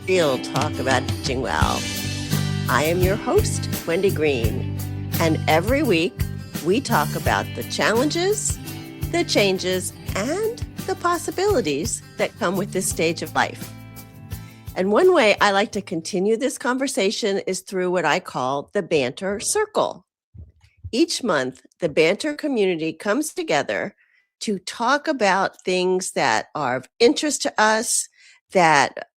real talk about aging well. I am your host, Wendy Green, and every week we talk about the challenges, the changes, and the possibilities that come with this stage of life. And one way I like to continue this conversation is through what I call the Banter Circle. Each month, the Banter community comes together to talk about things that are of interest to us, that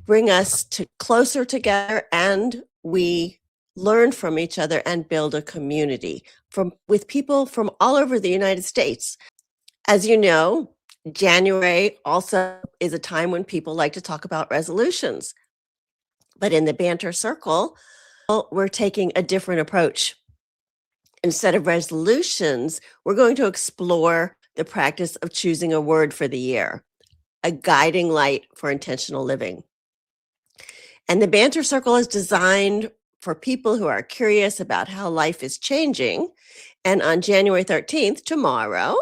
bring us closer together, and we learn from each other and build a community with people from all over the United States. As you know, January also is a time when people like to talk about resolutions. But in the Banter Circle, we're taking a different approach. Instead of resolutions, we're going to explore the practice of choosing a word for the year, a guiding light for intentional living. And the Banter Circle is designed for people who are curious about how life is changing. And on January 13th, tomorrow,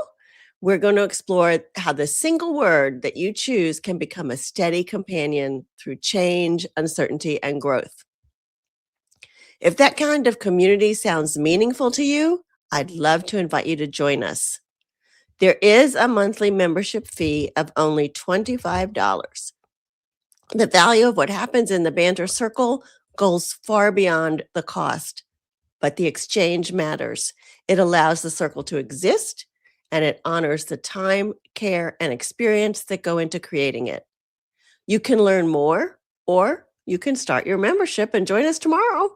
we're going to explore how the single word that you choose can become a steady companion through change, uncertainty, and growth. If that kind of community sounds meaningful to you, I'd love to invite you to join us. There is a monthly membership fee of only $25. The value of what happens in the Banter Circle goes far beyond the cost, but the exchange matters. It allows the circle to exist, and it honors the time, care, and experience that go into creating it. You can learn more, or you can start your membership and join us tomorrow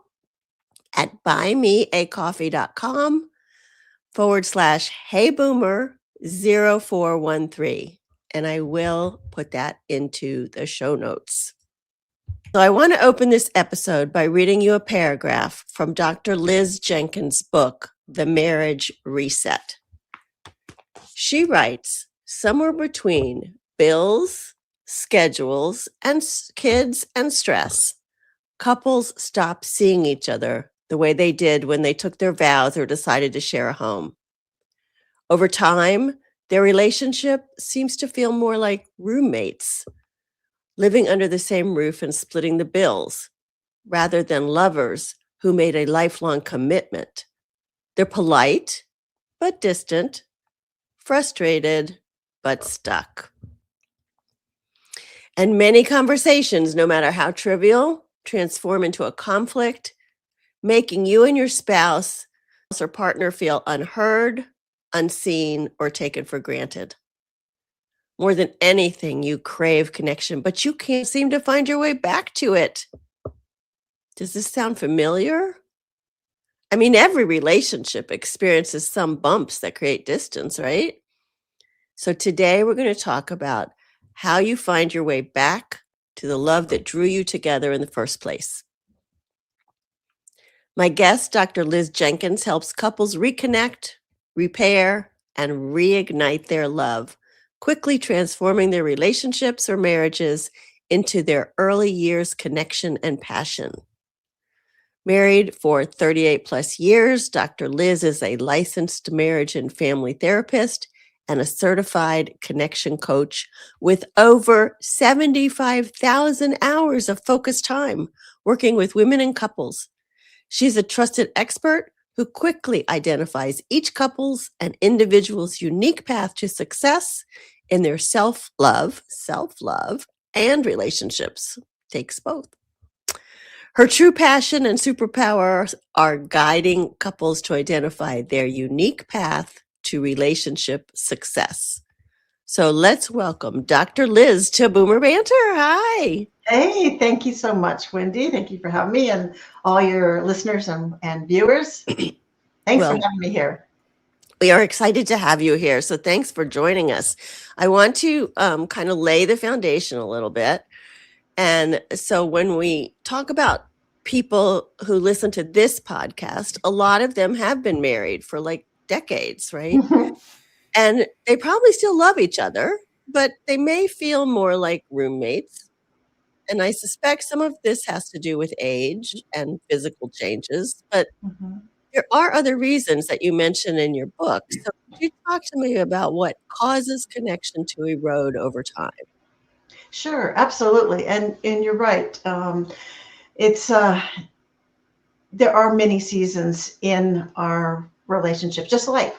at buymeacoffee.com/HeyBoomer0413. And I will put that into the show notes. So I want to open this episode by reading you a paragraph from Dr. Liz Jenkins' book, The Marriage Reset. She writes, somewhere between bills, schedules, and kids and stress, couples stop seeing each other the way they did when they took their vows or decided to share a home. Over time, their relationship seems to feel more like roommates, living under the same roof and splitting the bills, rather than lovers who made a lifelong commitment. They're polite, but distant, frustrated, but stuck. And many conversations, no matter how trivial, transform into a conflict, making you and your spouse or partner feel unheard, unseen, or taken for granted. More than anything, you crave connection, but you can't seem to find your way back to it. Does this sound familiar? I mean, every relationship experiences some bumps that create distance, right? So today we're going to talk about how you find your way back to the love that drew you together in the first place. My guest, Dr. Liz Jenkins, helps couples reconnect, repair, and reignite their love, quickly transforming their relationships or marriages into their early years connection and passion. Married for 38 plus years, Dr. Liz is a licensed marriage and family therapist and a certified connection coach with over 75,000 hours of focused time working with women and couples. She's a trusted expert who quickly identifies each couple's and individual's unique path to success in their self-love, and relationships. Takes both. Her true passion and superpower are guiding couples to identify their unique path to relationship success. So let's welcome Dr. Liz to Boomer Banter. Hi. Hey, thank you so much, Wendy. Thank you for having me and all your listeners and viewers. Thanks for having me here. We are excited to have you here. So thanks for joining us. I want to kind of lay the foundation a little bit. And so when we talk about people who listen to this podcast, a lot of them have been married for like decades, right? And they probably still love each other, but they may feel more like roommates. And I suspect some of this has to do with age and physical changes, but there are other reasons that you mention in your book. So could you talk to me about what causes connection to erode over time? Sure, absolutely, and you're right. It's there are many seasons in our relationship, just like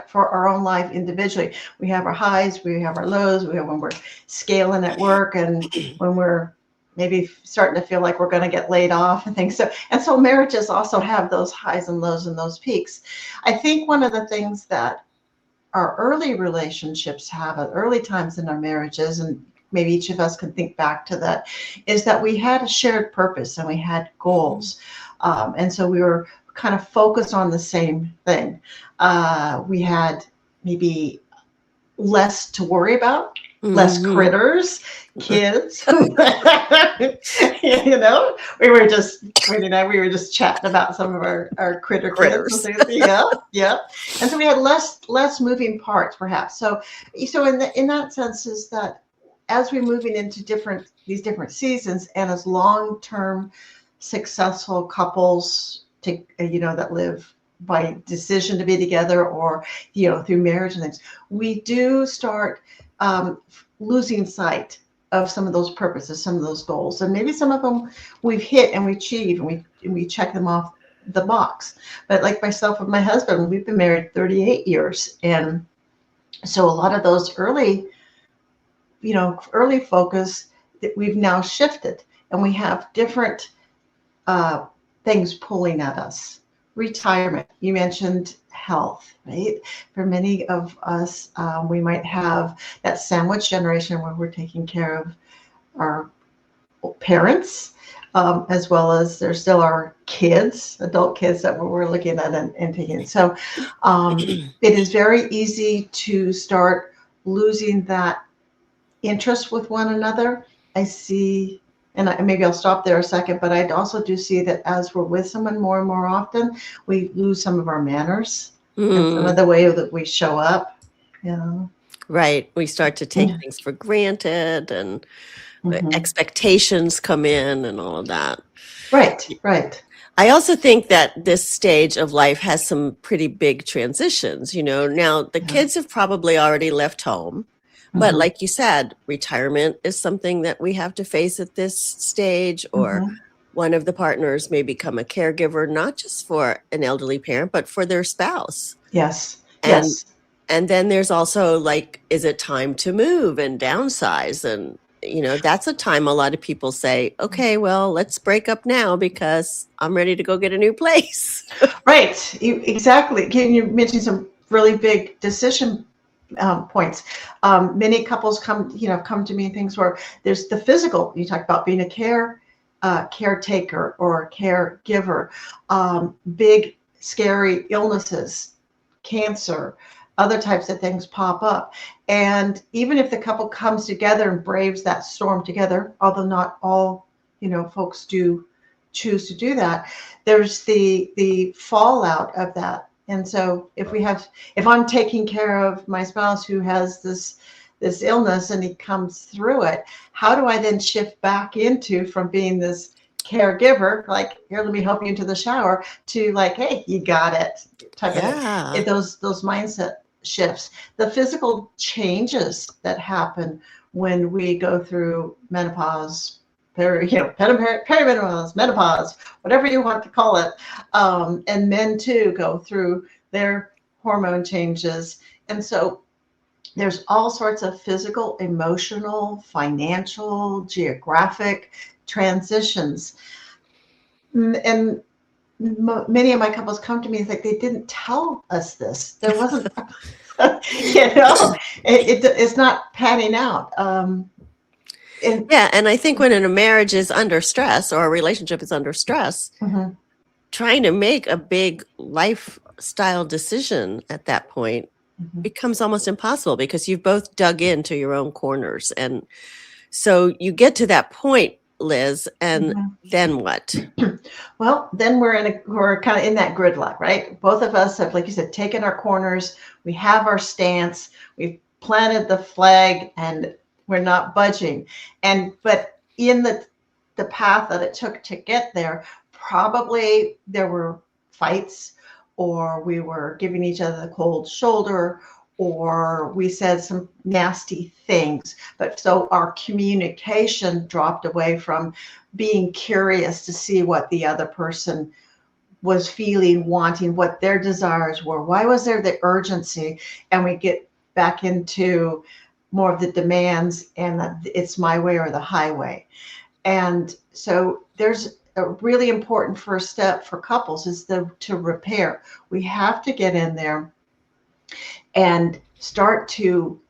for our own life individually. We have our highs, we have our lows, we have when we're scaling at work, and when we're maybe starting to feel like we're going to get laid off and things. So marriages also have those highs and lows and those peaks. I think one of the things that our early relationships have at early times in our marriages, and maybe each of us can think back to that, is that we had a shared purpose and we had goals. And so we were kind of focused on the same thing. We had maybe less to worry about, less critters, kids. We were just, we were just chatting about some of our kids and things. Yeah, yeah. And so we had less moving parts, perhaps. So in that sense, is that as we're moving into these different seasons, and as long-term successful couples that live by decision to be together, or through marriage and things, we do start losing sight of some of those purposes, some of those goals, and maybe some of them we've hit and we achieve, and we check them off the box. But like myself and my husband, we've been married 38 years, and so a lot of those early focus that we've now shifted, and we have different things pulling at us. Retirement, you mentioned health, right? For many of us, we might have that sandwich generation where we're taking care of our parents, as well as there's still our kids, adult kids that we're looking at and taking. So it is very easy to start losing that interest with one another. I see, and maybe I'll stop there a second, but I also do see that as we're with someone more and more often, we lose some of our manners and some of the way that we show up. Right. We start to take things for granted, and expectations come in and all of that. Right. I also think that this stage of life has some pretty big transitions. Now the kids have probably already left home. But like you said, retirement is something that we have to face at this stage, or one of the partners may become a caregiver, not just for an elderly parent, but for their spouse. Yes. And then there's also, like, is it time to move and downsize? And, that's a time a lot of people say, okay, well, let's break up now because I'm ready to go get a new place. Right. Exactly. You mentioned some really big decision points. Many couples come to me in things where there's the physical. You talk about being a caretaker or a caregiver, big scary illnesses, cancer, other types of things pop up. And even if the couple comes together and braves that storm together, although not all folks do choose to do that, there's the fallout of that. And so if I'm taking care of my spouse who has this illness and he comes through it, how do I then shift back into, from being this caregiver, like, here, let me help you into the shower, to like, hey, you got it, type of those mindset shifts. The physical changes that happen when we go through menopause, perimenopause, menopause, whatever you want to call it. And men too go through their hormone changes. And so there's all sorts of physical, emotional, financial, geographic transitions. And many of my couples come to me and like, they didn't tell us this. There wasn't, it's not panning out. And I think when a marriage is under stress, or a relationship is under stress, trying to make a big lifestyle decision at that point becomes almost impossible, because you've both dug into your own corners. And so you get to that point, Liz, and then what? Well, then we're kind of in that gridlock, right? Both of us have, like you said, taken our corners. We have our stance. We've planted the flag, and we're not budging. But in the path that it took to get there, probably there were fights, or we were giving each other the cold shoulder, or we said some nasty things. But so our communication dropped away from being curious to see what the other person was feeling, wanting, what their desires were. Why was there the urgency? And we get back into more of the demands and it's my way or the highway. And so there's a really important first step for couples is to repair. We have to get in there and start to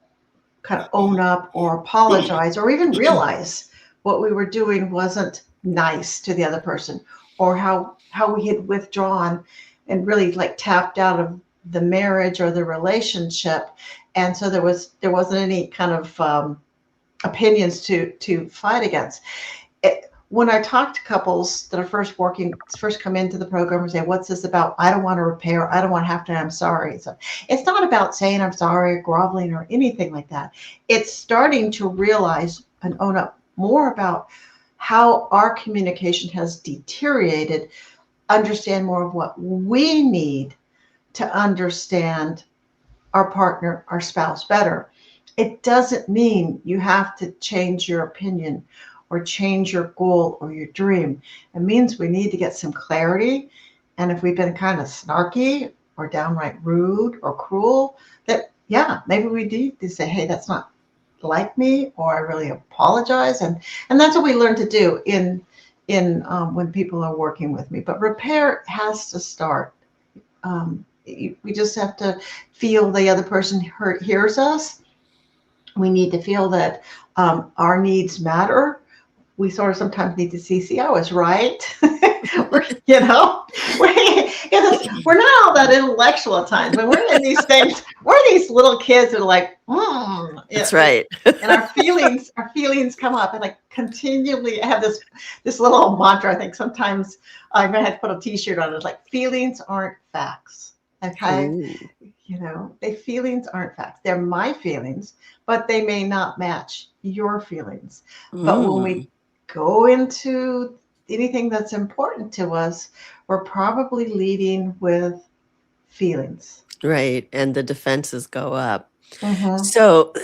kind of own up or apologize or even realize what we were doing wasn't nice to the other person, or how we had withdrawn and really like tapped out of the marriage or the relationship. And so there wasn't any kind of opinions to fight against. When I talk to couples that are first come into the program and say, what's this about? I don't want to repair. I don't want to have to, I'm sorry. So it's not about saying I'm sorry or groveling or anything like that. It's starting to realize and own up more about how our communication has deteriorated, understand more of what we need to understand our partner, our spouse better. It doesn't mean you have to change your opinion or change your goal or your dream. It means we need to get some clarity. And if we've been kind of snarky or downright rude or cruel, that, yeah, maybe we need to say, hey, that's not like me, or I really apologize. And that's what we learn to do in when people are working with me. But repair has to start. We just have to feel the other person hears us. We need to feel that our needs matter. We sort of sometimes need to see, I was right. we're not all that intellectual at times. When we're in these things, we're these little kids that are like, That's right. And our feelings come up, and I continually have this little mantra. I think sometimes I'm gonna have to put a T-shirt on it, like, feelings aren't facts. Okay. Ooh. Feelings aren't facts. They're my feelings, but they may not match your feelings. But when we go into anything that's important to us, we're probably leading with feelings. Right. And the defenses go up. Mm-hmm. So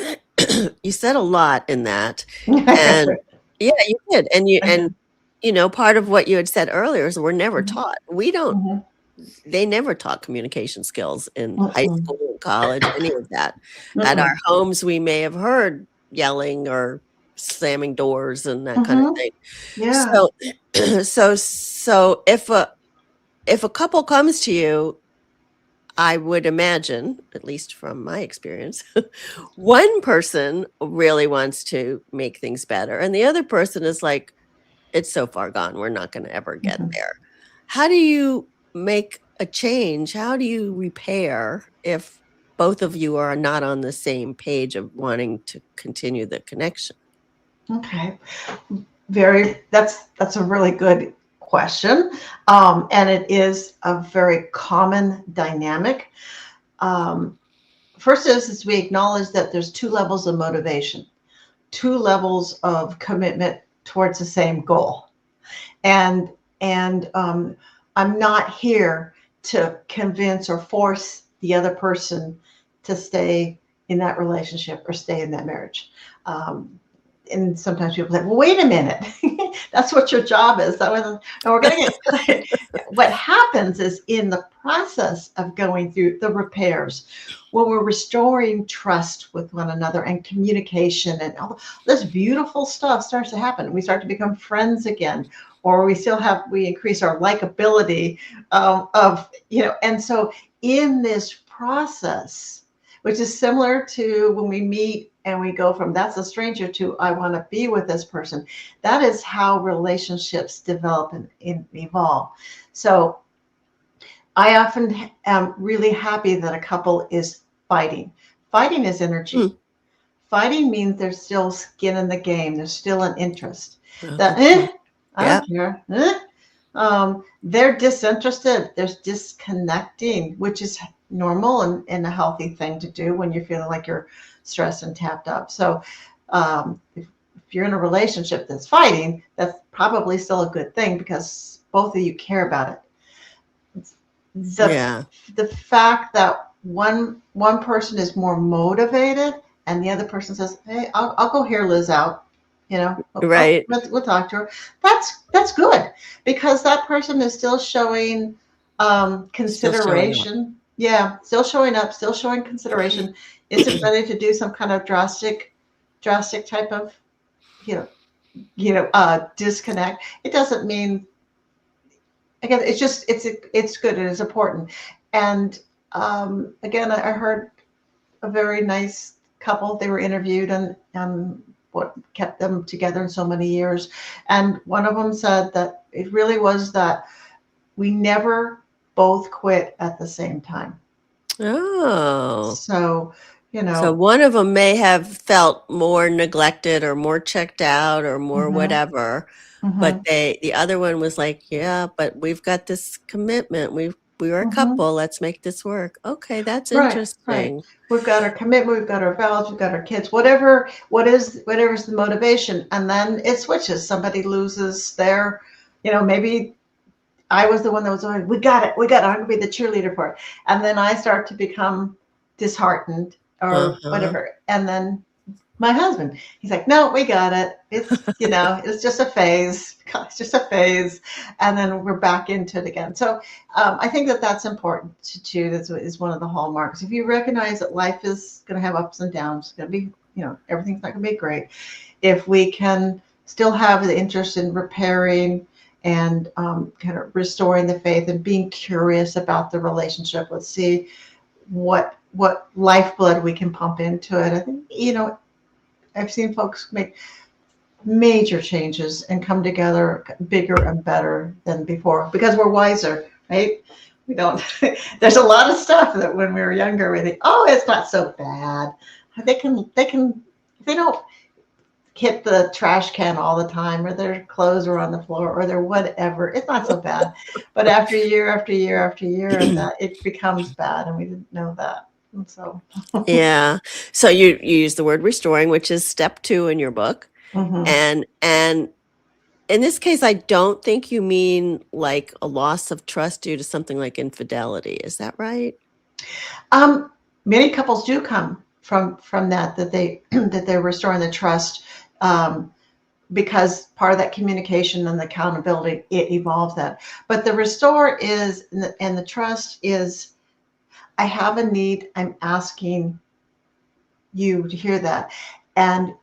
you said a lot in that. And yeah, you did. And part of what you had said earlier is we're never taught. We don't, they never taught communication skills in high school, college, any of that. At our homes, we may have heard yelling or slamming doors and that kind of thing. Yeah. So if a couple comes to you, I would imagine, at least from my experience, one person really wants to make things better, and the other person is like, it's so far gone, we're not going to ever get there. How do you make a change? How do you repair if both of you are not on the same page of wanting to continue the connection? Okay. That's a really good question. And it is a very common dynamic. First is we acknowledge that there's two levels of motivation, two levels of commitment towards the same goal. And I'm not here to convince or force the other person to stay in that relationship or stay in that marriage. And sometimes people say, well, wait a minute, that's what your job is. And we're going to get what happens is in the process of going through the repairs, when we're restoring trust with one another and communication and all this beautiful stuff starts to happen. We start to become friends again, or we increase our likability and so in this process, which is similar to when we meet and we go from that's a stranger to I want to be with this person. That is how relationships develop and evolve. So I often am really happy that a couple is fighting. Fighting is energy. Fighting means there's still skin in the game. There's still an interest. I don't care. They're disinterested. There's disconnecting, which is normal and a healthy thing to do when you're feeling like you're stressed and tapped up. So if you're in a relationship that's fighting, that's probably still a good thing because both of you care about it. The fact that one person is more motivated and the other person says, hey, I'll go hear Liz out, Right. we'll talk to her. That's good, because that person is still showing Still showing up. consideration. Yeah, still showing up, still showing consideration, isn't ready to do some kind of drastic type of, you know disconnect. It doesn't mean, again, it's just it's good, it is important. And again, I heard a very nice couple. They were interviewed, and what kept them together in so many years. And one of them said that it really was that we never both quit at the same time. Oh. So, So one of them may have felt more neglected or more checked out or more mhm, whatever, but mhm, the other one was like, yeah, but we've got this commitment. We were a mhm. couple. Let's make this work. Okay, that's Right, right. interesting. We've got our commitment, we've got our vows, we've got our kids, whatever's the motivation. And then it switches. Somebody loses their, maybe I was the one that was always, we got it, I'm gonna be the cheerleader for it. And then I start to become disheartened or Uh-huh. whatever. And then my husband, he's like, no, we got it. It's just a phase. It's just a phase. And then we're back into it again. So I think that that's important too. That is one of the hallmarks. If you recognize that life is going to have ups and downs, it's going to be, everything's not going to be great. If we can still have the interest in repairing and kind of restoring the faith and being curious about the relationship, let's see what lifeblood we can pump into it. I think, I've seen folks make major changes and come together bigger and better than before because we're wiser, right? We don't, there's a lot of stuff that when we were younger, we think, oh, it's not so bad. If they don't hit the trash can all the time, or their clothes are on the floor, or their whatever, it's not so bad. But after year after year after year of that, it becomes bad, and we didn't know that. And so, Yeah. So you use the word restoring, which is step 2 in your book. mhm. And in this case, I don't think you mean like a loss of trust due to something like infidelity. Is that right? Um, Many couples do come from that they that they're restoring the trust, um, because part of that communication and the accountability, it evolves that. But the restore is, and the trust is, I have a need. I'm asking you to hear that, and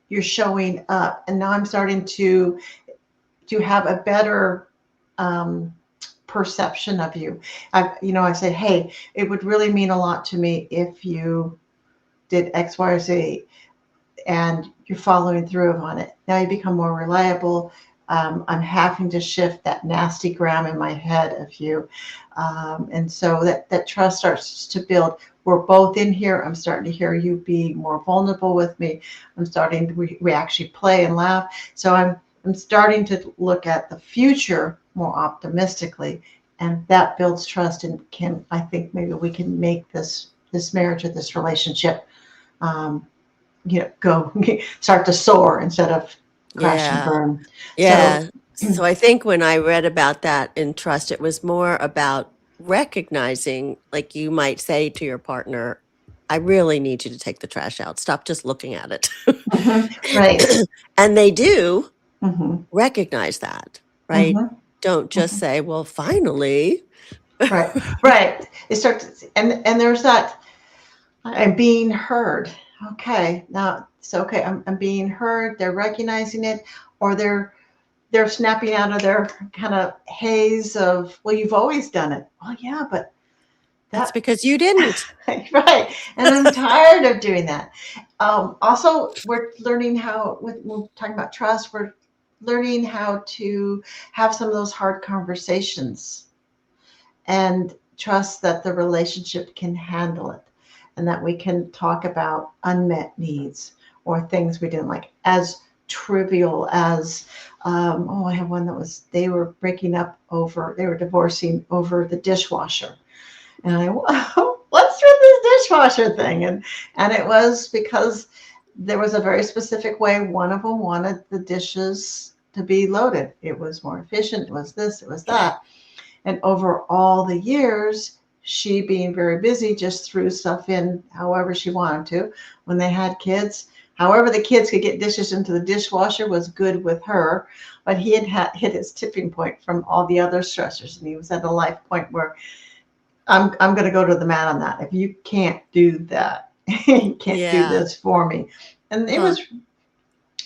you're showing up. And now I'm starting to have a better perception of you. I say, hey, it would really mean a lot to me if you did X, Y, or Z, and you're following through on it. Now you become more reliable. I'm having to shift that nasty gram in my head of you. And so that trust starts to build. We're both in here. I'm starting to hear you be more vulnerable with me. I'm starting to, we actually play and laugh. So I'm starting to look at the future more optimistically, and that builds trust, and I think maybe we can make this marriage or this relationship um, go start to soar instead of crash and Yeah. burn. So, Yeah. So I think when I read about that in trust, it was more about recognizing, like you might say to your partner, I really need you to take the trash out. Stop just looking at right. it. And they do Hmm. recognize that, right? Hmm. Don't just Hmm. say, well, finally. Right. Right. It starts, and there's that, I'm being heard. Okay. Now, so okay, I'm being heard. They're recognizing it, or they're snapping out of their kind of haze of, well, you've always done it. Well, yeah, but That's that because you didn't. right. And I'm tired of doing that. Also, we're learning how, we're talking about trust, we're learning how to have some of those hard conversations and trust that the relationship can handle it, and that we can talk about unmet needs or things we didn't like, as trivial as, I have one that was, they were breaking up over, they were divorcing over the dishwasher. And what's with this dishwasher thing? And it was because there was a very specific way one of them wanted the dishes to be loaded. It was more efficient. It was this, it was that. And over all the years, she being very busy just threw stuff in however she wanted to. When they had kids, however the kids could get dishes into the dishwasher was good with her, but he had hit his tipping point from all the other stressors, and he was at a life point where I'm going to go to the mat on that. If you can't do that, you can't do Yeah. this for me. And it Huh. was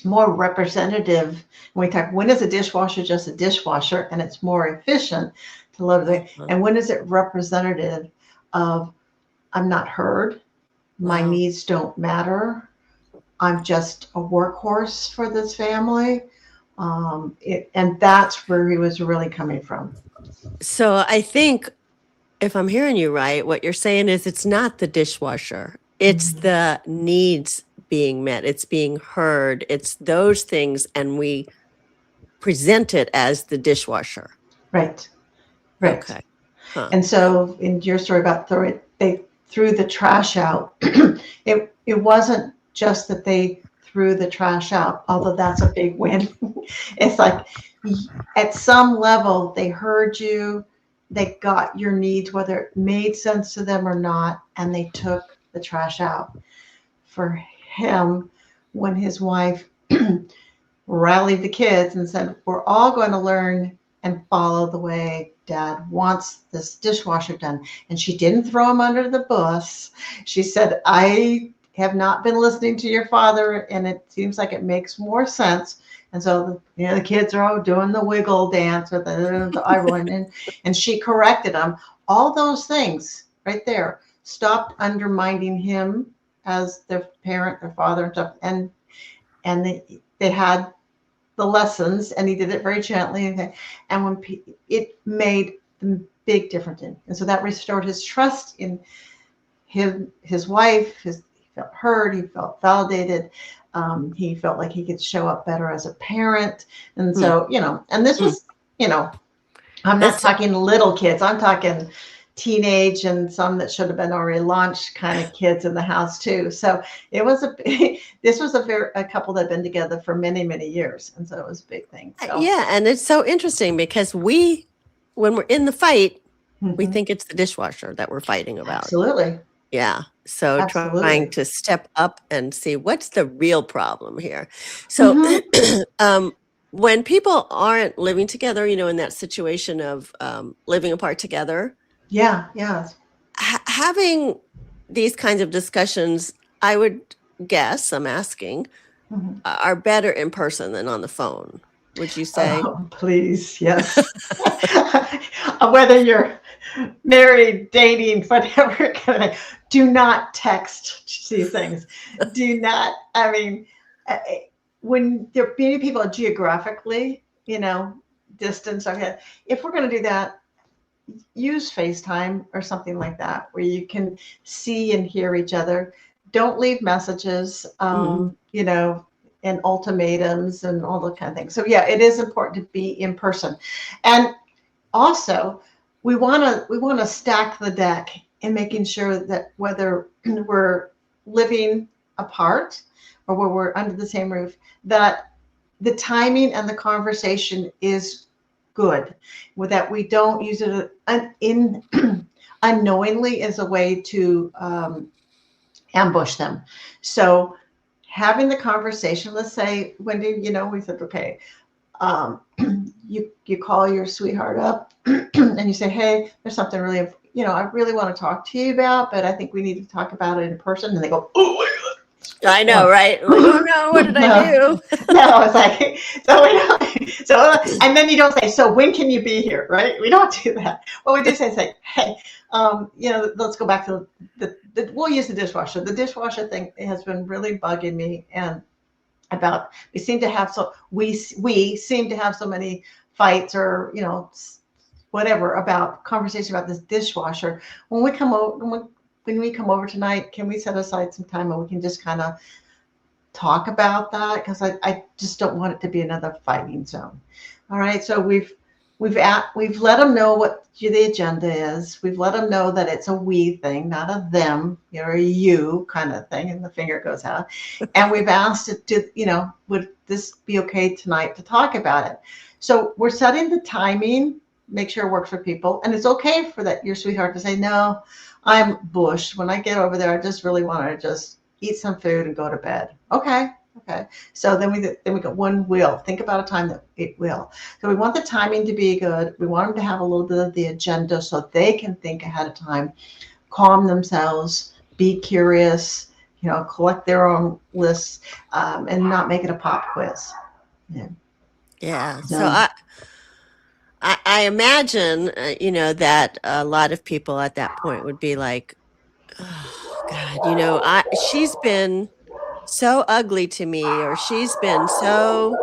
more representative when we talk, when is a dishwasher just a dishwasher and it's more efficient to load it, Uh-huh. and when is it representative of I'm not heard, my Wow. needs don't matter, I'm just a workhorse for this family. And that's where he was really coming from. So I think if I'm hearing you right, what you're saying is it's not the dishwasher. It's Mhm. the needs being met. It's being heard. It's those things. And we present it as the dishwasher. Right, right. Okay. Huh. And so in your story about they threw the trash out, it wasn't just that they threw the trash out, although that's a big win. It's like at some level they heard you, they got your needs, whether it made sense to them or not, and they took the trash out. For him, when his wife rallied the kids and said, we're all going to learn and follow the way dad wants this dishwasher done. And she didn't throw him under the bus. She said, I have not been listening to your father, and it seems like it makes more sense. And so, the kids are all doing the wiggle dance or the eye rolling, and she corrected them. All those things right there stopped undermining him as their parent, their father, and stuff. And they had the lessons, and he did it very gently. And when it made the big difference in, and so that restored his trust in his wife. He felt heard. He felt validated. He felt like he could show up better as a parent. And Hmm. so, and this Hmm. was, I'm not That's talking little kids. I'm talking teenage and some that should have been already launched kind of kids in the house too. So it was this was a couple that had been together for many, many years. And so it was a big thing. So, yeah. And it's so interesting because when we're in the fight, we mhm, think it's the dishwasher that we're fighting about. absolutely. Yeah. So trying Absolutely. to step up and see what's the real problem here. So Hmm. when people aren't living together, in that situation of living apart together, Yeah. Yeah. having these kinds of discussions, I would guess, I'm asking, Mhm. are better in person than on the phone. Would you say? Oh, please. Yes. Whether you're married, dating, whatever, do not text these things. Do not, I mean, uh, when there are many people geographically, distance, okay, if we're going to do that, use FaceTime or something like that where you can see and hear each other. Don't leave messages, Mm, and ultimatums and all that kind of thing. So yeah, it is important to be in person. And also, we want to stack the deck in making sure that whether we're living apart or where we're under the same roof, that the timing and the conversation is good, with that we don't use it in unknowingly as a way to ambush them. So having the conversation, let's say, Wendy, we said, okay, um, you call your sweetheart up and you say, hey, there's something really, I really want to talk to you about, but I think we need to talk about it in person. And they go, oh my I know, God. right? Like, oh no, what did I No, do? no, it's like, so we don't, and then you don't say, so when can you be here, right? We don't do that. What we do say, hey, let's go back to we'll use the dishwasher. The dishwasher thing has been really bugging me, and about we seem to have so many fights or whatever about conversation about this dishwasher. When we come over tonight, can we set aside some time and we can just kind of talk about that, because I just don't want it to be another fighting zone. All right, so we've let them know what the agenda is. We've let them know that it's a we thing, not a them, or a you kind of thing, and the finger goes out. And we've asked it to, would this be okay tonight to talk about it? So we're setting the timing make sure it works for people. And it's okay for that your sweetheart to say, no, I'm bushed. When I get over there, I just really want to just eat some food and go to bed. Okay. Okay. So then we got one will. Think about a time that it will. So we want the timing to be good. We want them to have a little bit of the agenda so they can think ahead of time, calm themselves, be curious, collect their own lists, and not make it a pop quiz. Yeah. Yeah. So So, I imagine, that a lot of people at that point would be like, oh God, she's been so ugly to me, or she's been so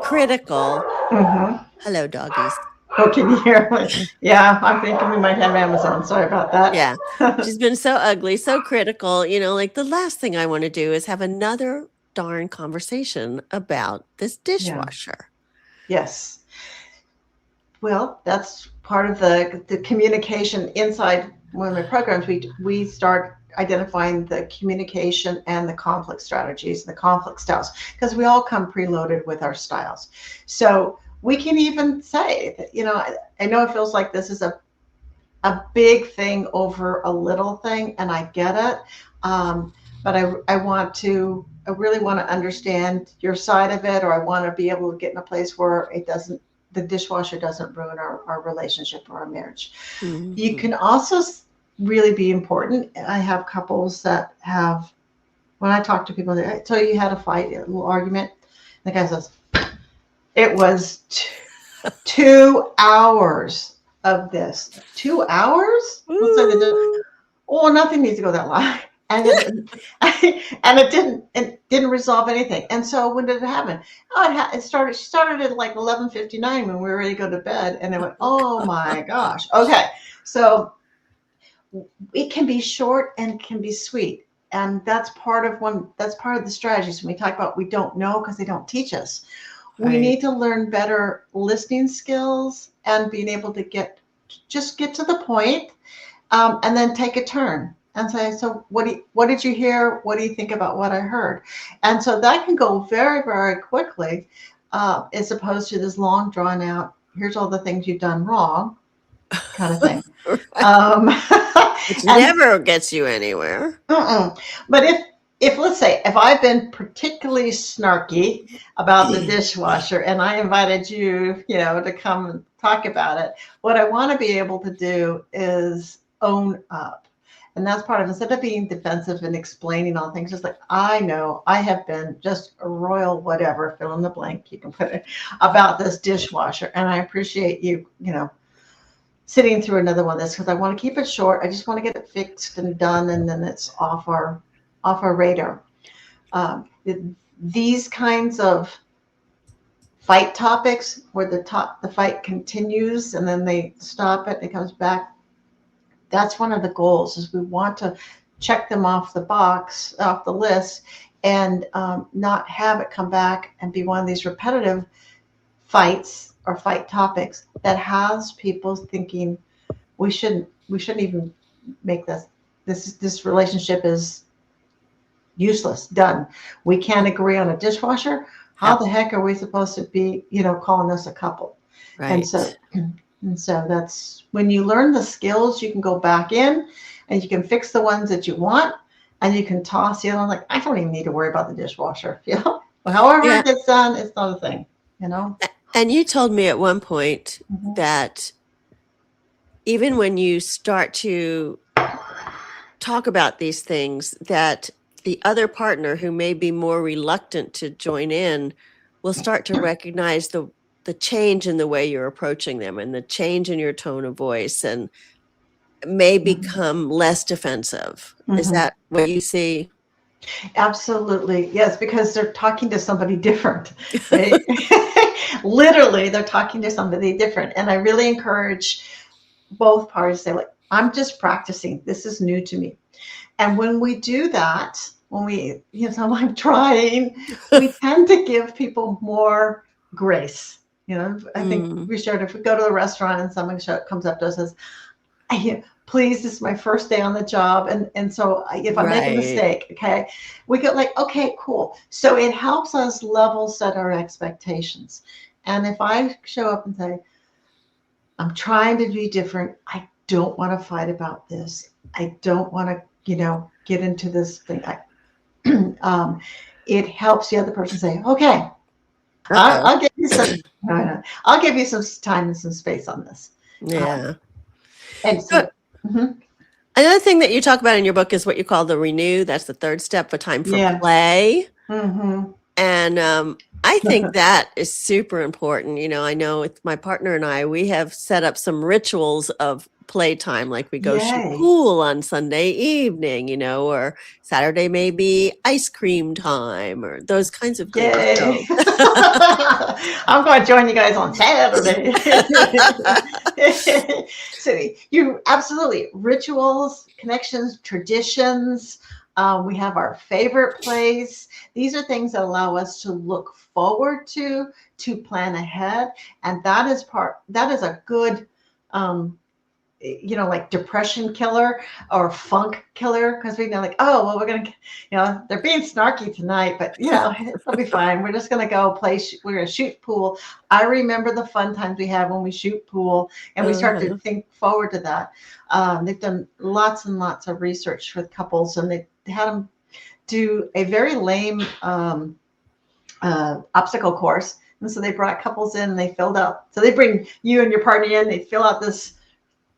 critical. mhm. Hello, doggies. Oh, can you hear me? Yeah, I'm thinking we might have Amazon. Sorry about Yeah. that. She's been so ugly, so critical. Like the last thing I want to do is have another darn conversation about this Yeah. dishwasher. Yes. Well, that's part of the communication inside one of my programs. We start identifying the communication and the conflict strategies and the conflict styles, because we all come preloaded with our styles. So we can even say that, I know it feels like this is a big thing over a little thing, and I get it. But I really want to understand your side of it, or I want to be able to get in a place where the dishwasher doesn't ruin our relationship or our marriage. You Mhm. can also really be important. I have couples that have, when I talk to people, I tell you had a fight, a little argument. The guy says, it was 2 hours of this. 2 hours? Let's say Ooh. oh, nothing needs to go that long. And it didn't resolve anything. And so when did it happen? Oh, it started. She started at like 11:59 when we were ready to go to bed, and I went, Oh oh my gosh. Okay, so it can be short and can be sweet, and that's part of the strategies when we talk about we don't know because they don't teach us. We right. need to learn better listening skills and being able to get to the point, and then take a turn and say, so what did you hear? What do you think about what I heard? And so that can go very, very quickly, as opposed to this long drawn out, here's all the things you've done wrong kind of thing. Right. Um, Which and never gets you anywhere. but if let's say if I've been particularly snarky about the dishwasher and I invited you, to come and talk about it, what I want to be able to do is own up. And that's part of, instead of being defensive and explaining all things, just like, I know I have been just a royal whatever, fill in the blank, you can put it, about this dishwasher. And I appreciate you, sitting through another one of this, because I want to keep it short. I just want to get it fixed and done, and then it's off our radar. These kinds of fight topics where the fight continues and then they stop it, it comes back. That's one of the goals, is we want to check them off the list, and not have it come back and be one of these repetitive fights or fight topics that has people thinking we shouldn't even make this relationship is useless, done. We can't agree on a dishwasher. How Yep. the heck are we supposed to be, calling us a couple? And so Right. that's when you learn the skills, you can go back in and you can fix the ones that you want, and you can toss the other one, like, I don't even need to worry about the dishwasher. However Yeah. it gets done, it's not a thing. And you told me at one point Mhm. that even when you start to talk about these things, that the other partner who may be more reluctant to join in will start to recognize the change in the way you're approaching them and the change in your tone of voice, and may Mhm. become less defensive. Is Mhm. that what you see? Absolutely. Yes, because they're talking to somebody different, right? Literally, they're talking to somebody different. And I really encourage both parties to say, like, I'm just practicing. This is new to me. And when we do that, when we, I'm trying, we tend to give people more grace. I think Mm, we shared, if we go to the restaurant and someone comes up to us and says, please, this is my first day on the job, and so if I make a right. mistake, okay, we go like, okay, cool. So it helps us level set our expectations. And if I show up and say, I'm trying to be different. I don't want to fight about this. I don't want to, get into this thing. It helps the other person say, okay, Uh-oh. I'll give you some, no, no, I'll give you some time and some space on this. Yeah. And So so, mhm, another thing that you talk about in your book is what you call the renew. That's the third step, a time for yeah. play. Hmm. And I think that is super important. I know with my partner and I, we have set up some rituals of playtime, like we go shoot Yay. pool on Sunday evening, or Saturday maybe ice cream time or those kinds of things. Yay. So, I'm going to join you guys on Saturday. So you absolutely rituals, connections, traditions. We have our favorite place. These are things that allow us to look forward to plan ahead. And that is a good, um, like depression killer or funk killer, because we know like, oh, well, we're going to, they're being snarky tonight, but it'll be fine. We're just going to go play. We're going to shoot pool. I remember the fun times we had when we shoot pool, and we start to uh-huh. think forward to that. They've done lots and lots of research with couples, and they had them do a very lame obstacle course. And so they brought couples in and they filled out. So they bring you and your partner in, they fill out this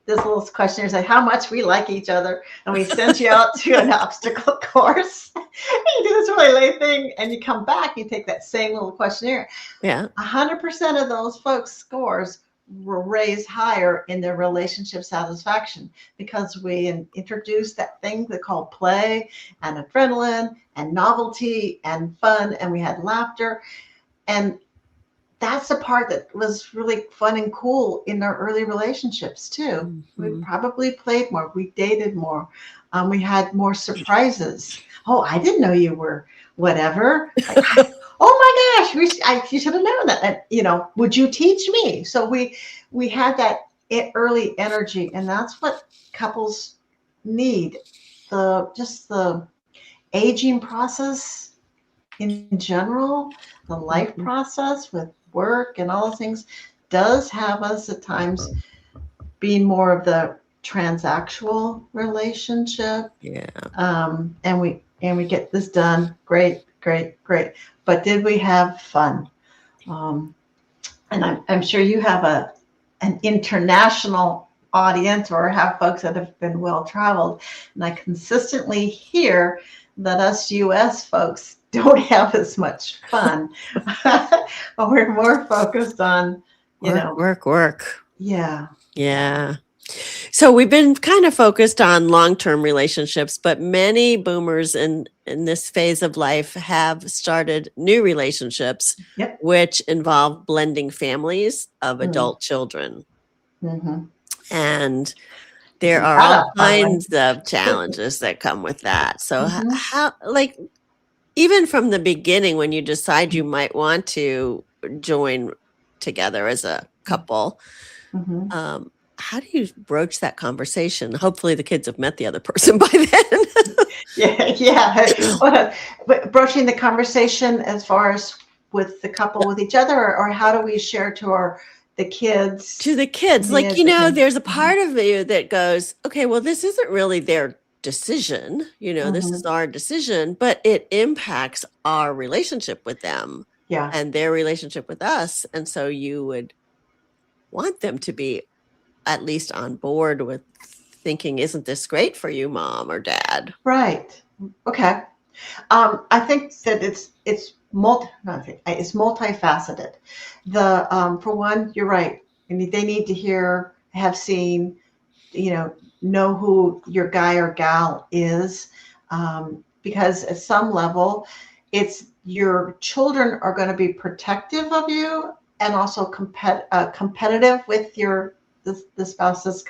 little questionnaire, say how much we like each other, and we send you out to an obstacle course. You do this really late thing, and you come back, you take that same little questionnaire. Yeah. 100% of those folks' scores were raised higher in their relationship satisfaction, because we introduced that thing they call play and adrenaline and novelty and fun, and we had laughter. And that's the part that was really fun and cool in our early relationships too. We Mhm. probably played more, we dated more, we had more surprises. Oh, I didn't know you were whatever. Like, oh my gosh, you should have known that. And would you teach me? So we had that early energy, and that's what couples need. The aging process in general, the life Mhm. process with work and all those things does have us at times being more of the transactional relationship. Yeah. And we get this done. Great, great, great. But did we have fun? Um, and I'm sure you have an international audience, or have folks that have been well traveled. And I consistently hear that us US folks don't have as much fun. We're more focused on, Work, work, work. yeah, yeah. Yeah. So we've been kind of focused on long-term relationships, but many boomers in this phase of life have started new relationships, Yep. which involve blending families of Mm. adult children. Mm-hmm. And It's there are not all a fun one. kinds of challenges that come with that. So Mm-hmm. how, like, even from the beginning, when you decide you might want to join together as a couple, Mm-hmm. um, how do you broach that conversation? Hopefully the kids have met the other person by then. Yeah, yeah. But broaching the conversation as far as with the couple, with each other, or how do we share to the kids? To the kids, like, Okay. there's a Mhm. part of you that goes, okay, well, this isn't really their decision. This is Mhm. our decision, but it impacts our relationship with them Yeah. and their relationship with us. And so you would want them to be at least on board with thinking, isn't this great for you, mom or dad? Right. Okay. I think that it's multifaceted. For one, you're right. I mean, they need to hear, have seen, you know who your guy or gal is, because at some level, it's your children are going to be protective of you, and also competitive with the spouse's,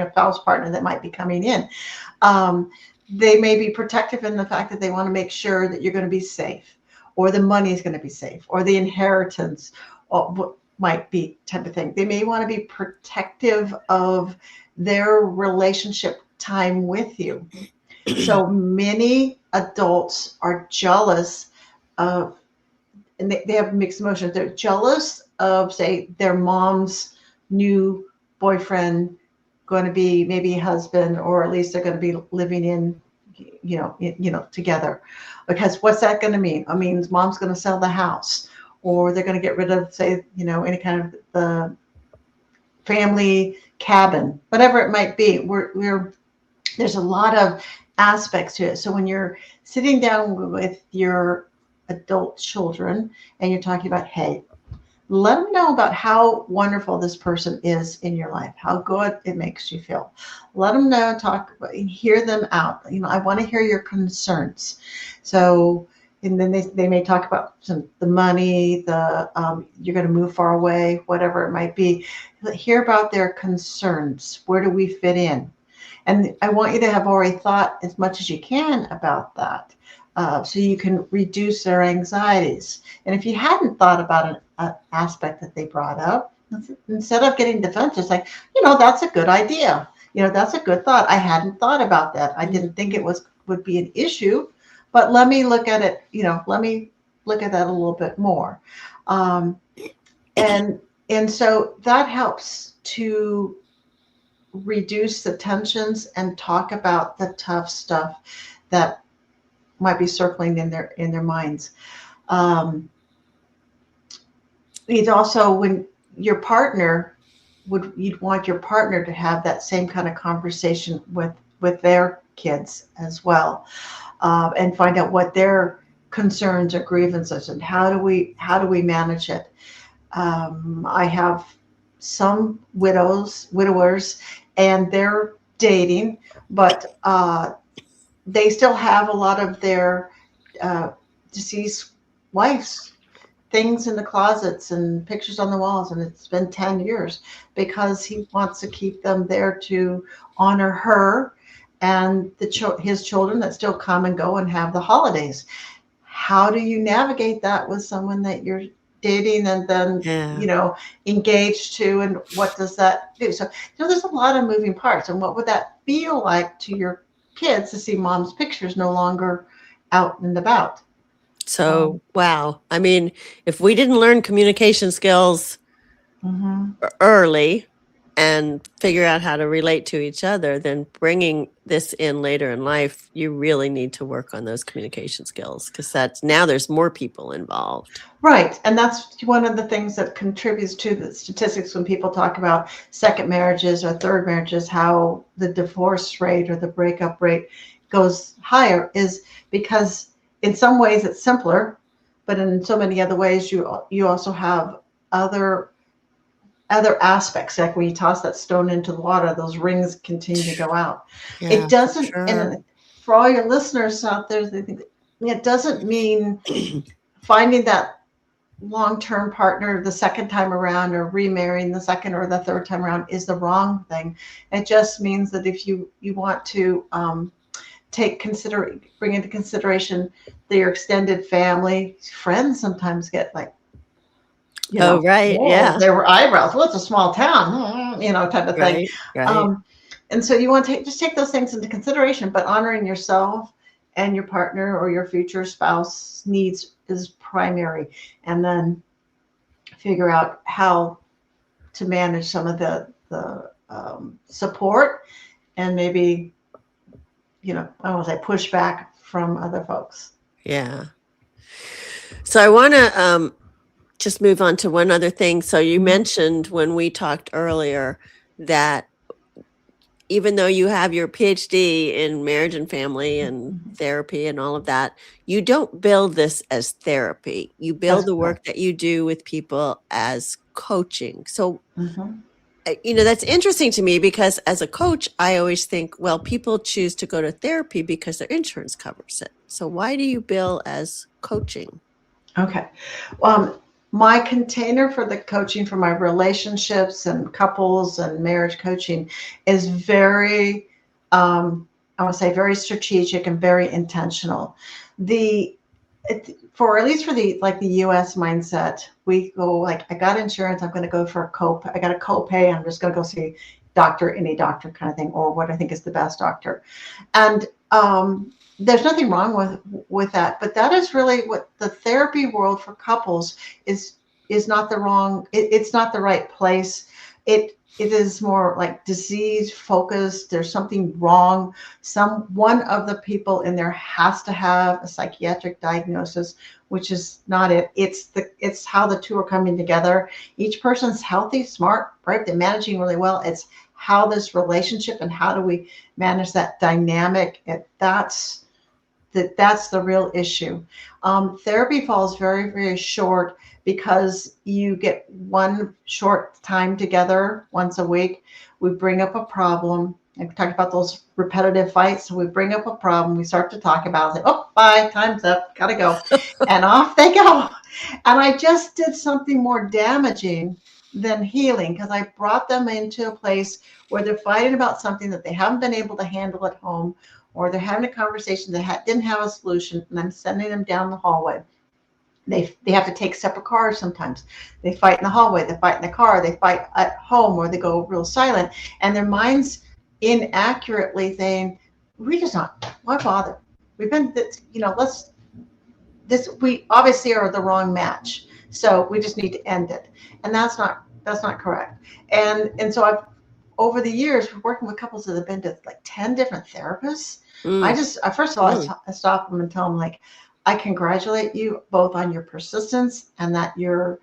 spouse partner that might be coming in. Um, they may be protective in the fact that they want to make sure that you're going to be safe, or the money is going to be safe, or the inheritance, or what might be type of thing. They may want to be protective of their relationship time with you. So many adults are jealous of, and they have mixed emotions. They're jealous of, say, their mom's new boyfriend going to be maybe husband, or at least they're going to be living in, together. Because what's that going to mean? It means mom's going to sell the house, or they're going to get rid of, say, any kind of the family cabin, whatever it might be. There's a lot of aspects to it. So when you're sitting down with your adult children and you're talking about, hey, let them know about how wonderful this person is in your life, how good it makes you feel. Let them know, hear them out. I want to hear your concerns. So, and then they may talk about the money, you're going to move far away, whatever it might be. Hear about their concerns. Where do we fit in? And I want you to have already thought as much as you can about that, so you can reduce their anxieties. And if you hadn't thought about an aspect that they brought up, instead of getting defensive, like, that's a good idea. That's a good thought. I hadn't thought about that. I didn't think it would be an issue, but let me look at it. Let me look at that a little bit more. And so that helps to reduce the tensions and talk about the tough stuff that might be circling in their minds. It's also when your partner you'd want your partner to have that same kind of conversation with their kids as well, and find out what their concerns or grievances and how do we manage it. I have some widowers, and they're dating, but they still have a lot of their deceased wife's things in the closets and pictures on the walls, and it's been 10 years because he wants to keep them there to honor her and his children that still come and go and have the holidays. How do you navigate that with someone that you're dating and then engaged to, and what does that do? So there's a lot of moving parts, and what would that feel like to your kids to see mom's pictures no longer out and about? So wow, I mean, if we didn't learn communication skills early and figure out how to relate to each other, then bringing this in later in life, you really need to work on those communication skills, because now there's more people involved. Right. And that's one of the things that contributes to the statistics when people talk about second marriages or third marriages, how the divorce rate or the breakup rate goes higher, is because in some ways it's simpler, but in so many other ways you also have other aspects, like when you toss that stone into the water, those rings continue to go out. It doesn't, sure. And for all your listeners out there, they think it doesn't mean finding that long-term partner the second time around or remarrying the second or the third time around is the wrong thing. It just means that if you want to bring into consideration that your extended family, friends sometimes get like, right, yeah, there were eyebrows. Well, it's a small town, type of thing. Right. And so you want to take those things into consideration, but honoring yourself and your partner or your future spouse needs is primary, and then figure out how to manage some of the support and maybe, I don't want to say push back from other folks. Yeah. So I want to just move on to one other thing. So you mentioned when we talked earlier that even though you have your PhD in marriage and family and therapy and all of that, you don't bill this as therapy. You bill the work that you do with people as coaching. So, that's interesting to me, because as a coach, I always think, well, people choose to go to therapy because their insurance covers it. So why do you bill as coaching? Okay. My container for the coaching for my relationships and couples and marriage coaching is very, I want to say very strategic and very intentional. At least for the US mindset, we go like, I got insurance, I'm going to go for I got a copay, I'm just going to go see any doctor kind of thing, or what I think is the best doctor. And there's nothing wrong with that, but that is really what the therapy world for couples is not it's not the right place It is more like disease focused. There's something wrong. One of the people in there has to have a psychiatric diagnosis, which is not it. It's how the two are coming together. Each person's healthy, smart, right? They're managing really well. It's how this relationship and how do we manage that dynamic. That's the real issue. Therapy falls very, very short because you get one short time together once a week. We bring up a problem. I talked about those repetitive fights. So we bring up a problem. We start to talk about it. Oh, bye. Time's up. Gotta go. And off they go. And I just did something more damaging than healing because I brought them into a place where they're fighting about something that they haven't been able to handle at home, or they're having a conversation that didn't have a solution, and I'm sending them down the hallway. They have to take separate cars sometimes. They fight in the hallway, they fight in the car, they fight at home, or they go real silent, and their minds inaccurately saying, "We just not. Why bother? We've been, we obviously are the wrong match, so we just need to end it." And that's not correct. And so I've over the years working with couples that have been to like 10 different therapists. First of all, I stop them and tell them, like, I congratulate you both on your persistence and that your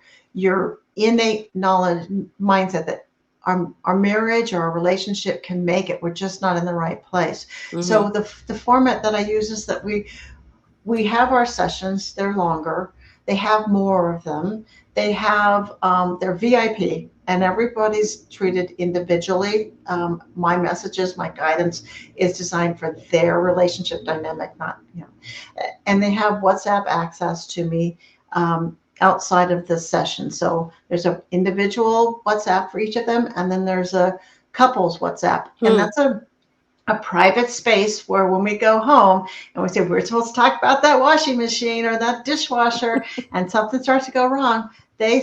innate knowledge mindset that our marriage or our relationship can make it. We're just not in the right place. So the format that I use is that we have our sessions. They're longer. They have more of them. They have they're VIP, and everybody's treated individually. My messages, my guidance is designed for their relationship dynamic, not. And they have WhatsApp access to me outside of this session. So there's an individual WhatsApp for each of them, and then there's a couples WhatsApp, and that's a private space where when we go home and we say we're supposed to talk about that washing machine or that dishwasher and something starts to go wrong, they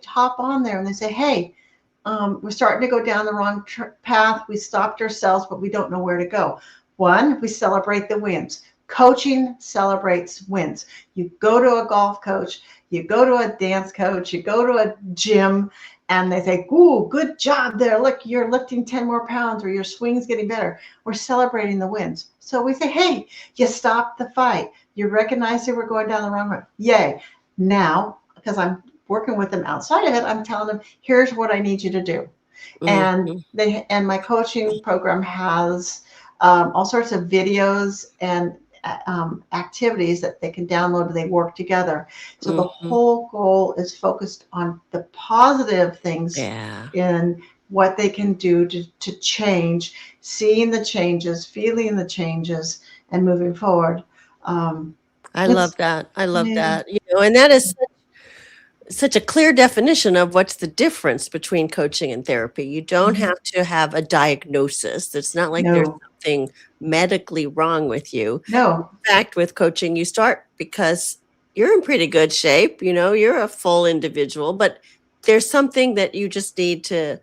hop on there and they say, "Hey, we're starting to go down the wrong path. We stopped ourselves, but we don't know where to go." One, we celebrate the wins. Coaching celebrates wins. You go to a golf coach, you go to a dance coach, you go to a gym, and they say, "Ooh, good job there. Look, you're lifting 10 more pounds, or your swing's getting better." We're celebrating the wins. So we say, "Hey, you stopped the fight. You recognize that we're going down the wrong road. Yay." Now, because I'm working with them outside of it, I'm telling them, "Here's what I need you to do." And my coaching program has all sorts of videos and activities that they can download and they work together. So the whole goal is focused on the positive things in what they can do to change, seeing the changes, feeling the changes, and moving forward. I love that. And that is such a clear definition of what's the difference between coaching and therapy. You don't have to have a diagnosis. It's not like there's something medically wrong with you. No. In fact, with coaching, you start because you're in pretty good shape. You're a full individual, but there's something that you just need a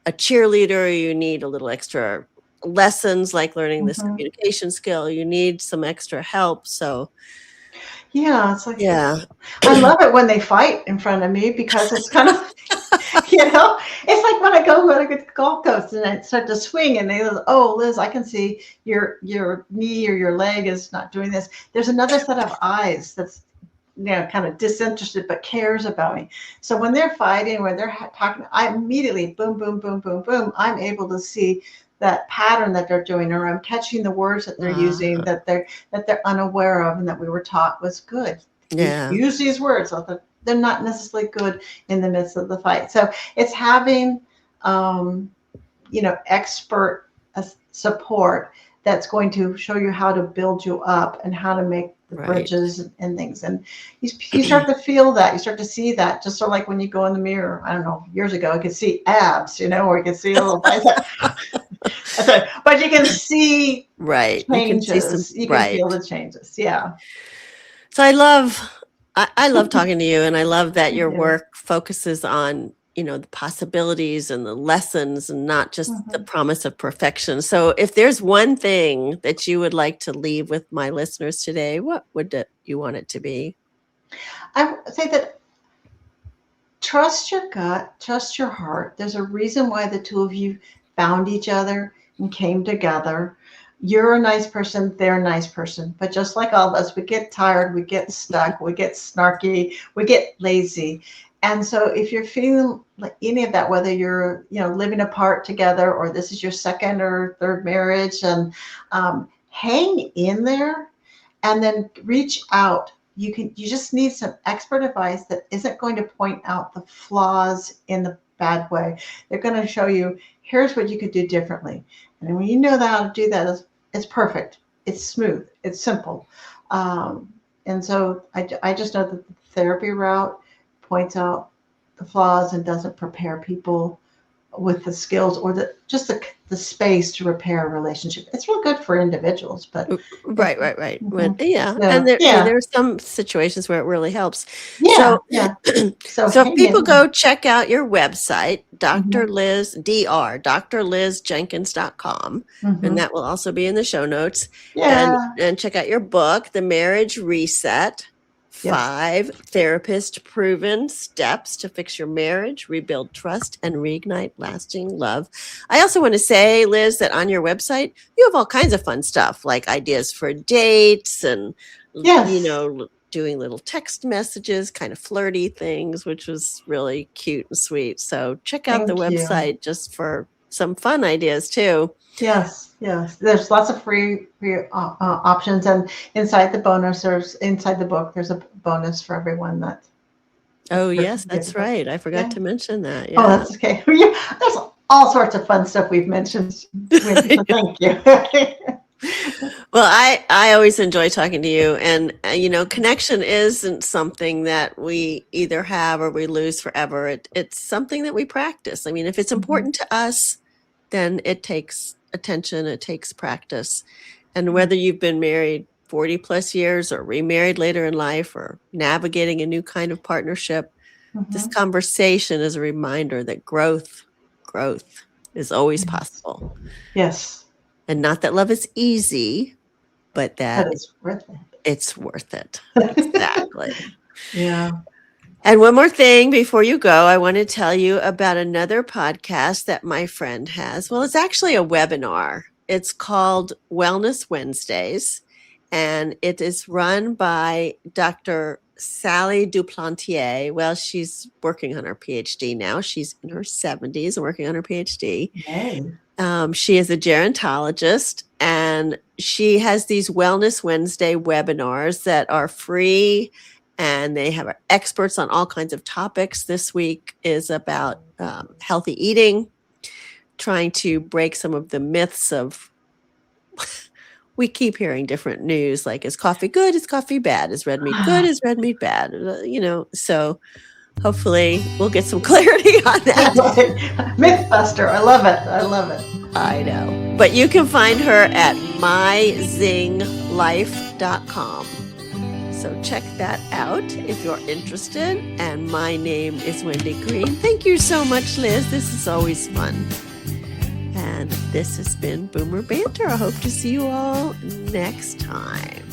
cheerleader, you need a little extra lessons like learning this communication skill. You need some extra help. So yeah, it's like, I love it when they fight in front of me because it's kind of, it's like when I go to the golf course and I start to swing and they go, "Oh, Liz, I can see your knee or your leg is not doing this." There's another set of eyes that's kind of disinterested but cares about me. So when they're fighting, when they're talking, I immediately boom, boom, boom, boom, boom. I'm able to see that pattern that they're doing, or I'm catching the words that they're using that they're unaware of and that we were taught was good. Use these words, so they're not necessarily good in the midst of the fight. So it's having expert support that's going to show you how to build you up and how to make the bridges and things. And you start to feel that, you start to see that, just sort of like when you go in the mirror. I don't know, years ago, I could see abs, or you could see a little bicep. But you can see changes. You can feel the changes. Yeah. So I love talking to you, and I love that your work focuses on the possibilities and the lessons and not just the promise of perfection. So if there's one thing that you would like to leave with my listeners today, what would you want it to be? I would say that trust your gut, trust your heart. There's a reason why the two of you found each other and came together. You're a nice person, they're a nice person. But just like all of us, we get tired, we get stuck, we get snarky, we get lazy. And so if you're feeling like any of that, whether you're, living apart together or this is your second or third marriage, and hang in there and then reach out. You just need some expert advice that isn't going to point out the flaws in the bad way. They're going to show you, here's what you could do differently. And when you know how to do that, it's perfect. It's smooth. It's simple. And so I just know that the therapy route points out the flaws and doesn't prepare people with the skills or the space to repair a relationship. It's real good for individuals, but right. Mm-hmm. Yeah, So, and there are some situations where it really helps. Yeah, So if people go check out your website, Dr. Liz, drlizjenkins.com, and that will also be in the show notes. Yeah. And check out your book, The Marriage Reset. 5 therapist-proven steps to fix your marriage, rebuild trust, and reignite lasting love. I also want to say, Liz, that on your website, you have all kinds of fun stuff, like ideas for dates and, doing little text messages, kind of flirty things, which was really cute and sweet. So check out the website just for some fun ideas, too. Yes. There's lots of free options, and inside the book, there's a bonus for everyone that. Oh yes, that's right. I forgot to mention that. Yeah. Oh, that's okay. Yeah, there's all sorts of fun stuff we've mentioned. So thank you. Well, I always enjoy talking to you, and connection isn't something that we either have or we lose forever. It's something that we practice. I mean, if it's important to us, then it takes attention, it takes practice. And whether you've been married 40 plus years or remarried later in life or navigating a new kind of partnership, this conversation is a reminder that growth is always possible. Yes. And not that love is easy, but that it's worth it. It's worth it. Exactly. Yeah. And one more thing before you go, I want to tell you about another podcast that my friend has. Well, it's actually a webinar. It's called Wellness Wednesdays, and it is run by Dr. Sally Duplantier. Well, she's working on her PhD now. She's in her 70s and working on her PhD. Yay. She is a gerontologist, and she has these Wellness Wednesday webinars that are free. And they have experts on all kinds of topics. This week is about healthy eating, trying to break some of the myths of, we keep hearing different news, like, is coffee good? Is coffee bad? Is red meat good? Is red meat bad? So hopefully we'll get some clarity on that. Mythbuster. I love it. I know. But you can find her at myzinglife.com. So check that out if you're interested. And my name is Wendy Green. Thank you so much, Liz. This is always fun. And this has been Boomer Banter. I hope to see you all next time.